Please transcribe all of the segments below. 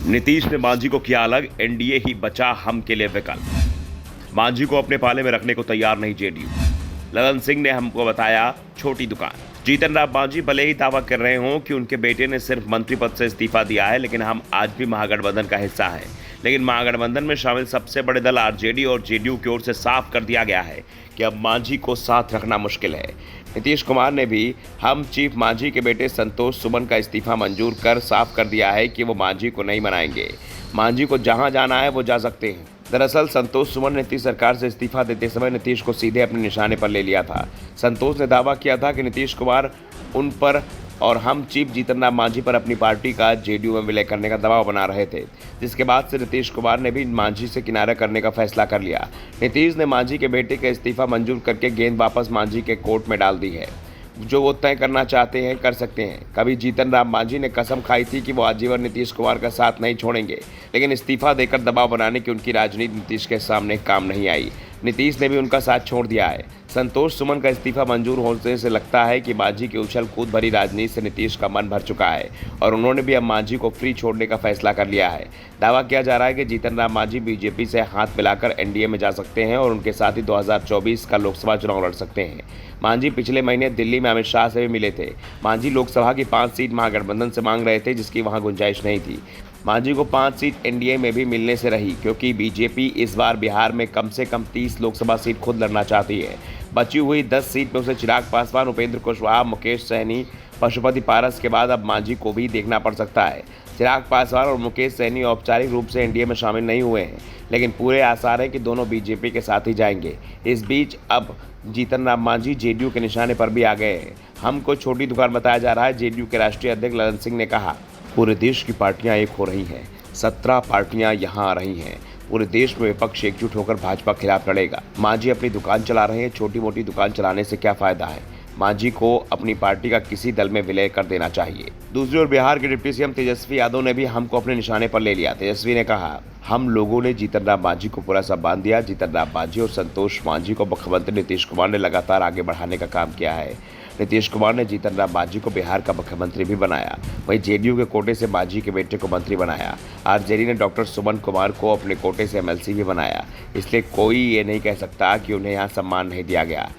नीतीश ने मांझी को किया अलग, एनडीए ही बचा हम के लिए विकल्प। मांझी को अपने पाले में रखने को तैयार नहीं जेडीयू। ललन सिंह ने हमको बताया छोटी दुकान। जीतन राम मांझी भले ही दावा कर रहे हों कि उनके बेटे ने सिर्फ मंत्री पद से इस्तीफा दिया है, लेकिन हम आज भी महागठबंधन का हिस्सा हैं। लेकिन महागठबंधन में शामिल सबसे बड़े दल आरजेडी और जेडीयू की ओर से साफ कर दिया गया है कि अब मांझी को साथ रखना मुश्किल है। नीतीश कुमार ने भी हम चीफ मांझी के बेटे संतोष सुमन का इस्तीफा मंजूर कर साफ कर दिया है कि वो मांझी को नहीं मनाएंगे। मांझी को जहां जाना है वो जा सकते हैं। दरअसल संतोष सुमन ने नीतीश सरकार से इस्तीफा देते समय नीतीश को सीधे अपने निशाने पर ले लिया था। संतोष ने दावा किया था कि नीतीश कुमार उन पर और हम चीफ जीतन राम मांझी पर अपनी पार्टी का जेडीयू में विलय करने का दबाव बना रहे थे, जिसके बाद से नीतीश कुमार ने भी मांझी से किनारा करने का फैसला कर लिया। नीतीश ने मांझी के बेटे का इस्तीफा मंजूर करके गेंद वापस मांझी के कोर्ट में डाल दी है। जो वो तय करना चाहते हैं कर सकते हैं। कभी जीतन राम मांझी ने कसम खाई थी कि वो आजीवन नीतीश कुमार का साथ नहीं छोड़ेंगे, लेकिन इस्तीफा देकर दबाव बनाने की उनकी राजनीति नीतीश के सामने काम नहीं आई। नीतीश ने भी उनका साथ छोड़ दिया है। संतोष सुमन का इस्तीफा मंजूर होने से लगता है कि मांझी की उछल कूद भरी राजनीति से नीतीश का मन भर चुका है और उन्होंने भी अब मांझी को फ्री छोड़ने का फैसला कर लिया है। दावा किया जा रहा है कि जीतन राम मांझी बीजेपी से हाथ मिलाकर एनडीए में जा सकते हैं और उनके साथ ही 2024 का लोकसभा चुनाव लड़ सकते हैं। मांझी पिछले महीने दिल्ली में अमित शाह से भी मिले थे। मांझी लोकसभा की 5 सीट महागठबंधन से मांग रहे थे, जिसकी वहां गुंजाइश नहीं थी। मांझी को 5 सीट एनडीए में भी मिलने से रही, क्योंकि बीजेपी इस बार बिहार में कम से कम 30 लोकसभा सीट खुद लड़ना चाहती है। बची हुई 10 सीट में उसे चिराग पासवान, उपेंद्र कुशवाहा, मुकेश सहनी, पशुपति पारस के बाद अब मांझी को भी देखना पड़ सकता है। चिराग पासवान और मुकेश सहनी औपचारिक रूप से एनडीए में शामिल नहीं हुए हैं, लेकिन पूरे आसार हैं कि दोनों बीजेपी के साथ ही जाएंगे। इस बीच अब जीतन राम मांझी जेडीयू के निशाने पर भी आ गए हैं। हमको छोटी दुकान बताया जा रहा है। जेडीयू के राष्ट्रीय अध्यक्ष ललन सिंह ने कहा, पूरे देश की पार्टियां एक हो रही हैं। 17 पार्टियां यहां आ रही हैं। पूरे देश में विपक्ष एकजुट होकर भाजपा खिलाफ लड़ेगा। मांझी अपनी दुकान चला रहे हैं। छोटी मोटी दुकान चलाने से क्या फायदा है। मांझी को अपनी पार्टी का किसी दल में विलय कर देना चाहिए। दूसरी ओर बिहार के डिप्टी सीएम तेजस्वी यादव ने भी हमको अपने निशाने पर ले लिया। तेजस्वी ने कहा, हम लोगों ने जीतन राम मांझी को पूरा सब बांध दिया। जीतन राम मांझी और संतोष मांझी को मुख्यमंत्री नीतीश कुमार ने लगातार आगे बढ़ाने का काम किया है। नीतीश कुमार ने जीतन राम मांझी को बिहार का मुख्यमंत्री भी बनाया। वहीं जेडीयू के कोटे से मांझी के बेटे को मंत्री बनाया। आरजेडी ने डॉक्टर सुमन कुमार को अपने कोटे से एमएलसी भी बनाया। इसलिए कोई ये नहीं कह सकता कि उन्हें यहाँ सम्मान नहीं दिया गया।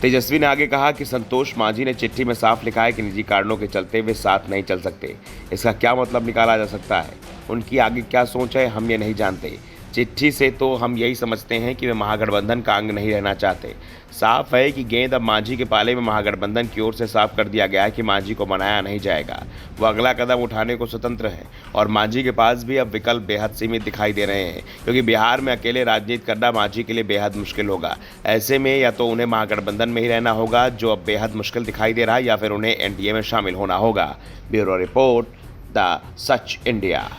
तेजस्वी ने आगे कहा कि संतोष मांझी ने चिट्ठी में साफ लिखा है कि निजी कारणों के चलते वे साथ नहीं चल सकते। इसका क्या मतलब निकाला जा सकता है? उनकी आगे क्या सोच है हम ये नहीं जानते। चिट्ठी से तो हम यही समझते हैं कि वे महागठबंधन का अंग नहीं रहना चाहते। साफ है कि गेंद अब मांझी के पाले में महागठबंधन की ओर से साफ कर दिया गया है कि मांझी को मनाया नहीं जाएगा। वो अगला कदम उठाने को स्वतंत्र है और मांझी के पास भी अब विकल्प बेहद सीमित दिखाई दे रहे हैं, क्योंकि बिहार में अकेले राजनीति करना मांझी के लिए बेहद मुश्किल होगा। ऐसे में या तो उन्हें महागठबंधन में ही रहना होगा, जो अब बेहद मुश्किल दिखाई दे रहा है, या फिर उन्हें एनडीए में शामिल होना होगा। Bureau report, the such India.